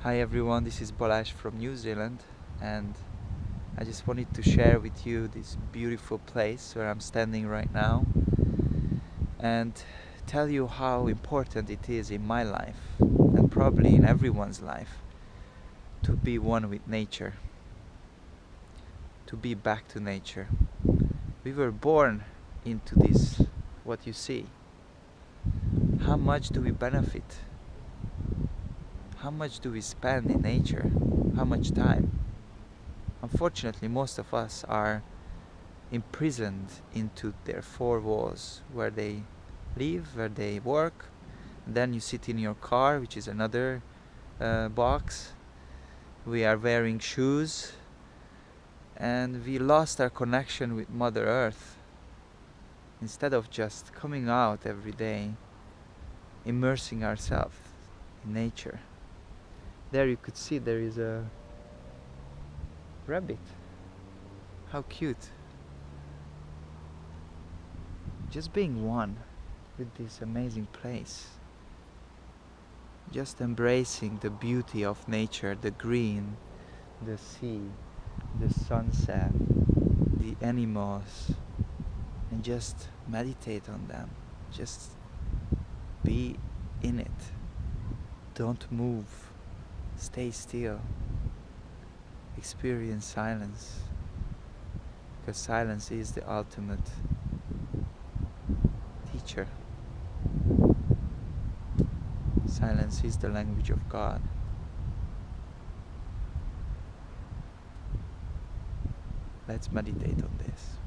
Hi everyone, this is Balazs from New Zealand, and I just wanted to share with you this beautiful place where I'm standing right now and tell you how important it is in my life and probably in everyone's life to be one with nature, to be back to nature. We were born into this, what you see. How much do we benefit? How much do we spend in nature? How much time? Unfortunately, most of us are imprisoned into their four walls where they live, where they work. And then you sit in your car, which is another box. We are wearing shoes, and we lost our connection with Mother Earth. Instead of just coming out every day, immersing ourselves in nature. There you could see there is a rabbit. How cute. Just being one with this amazing place. Just embracing the beauty of nature, the green, the sea, the sunset, the animals, and just meditate on them. Just be in it. Don't move. Stay still. Experience silence. Because silence is the ultimate teacher. Silence is the language of God. Let's meditate on this.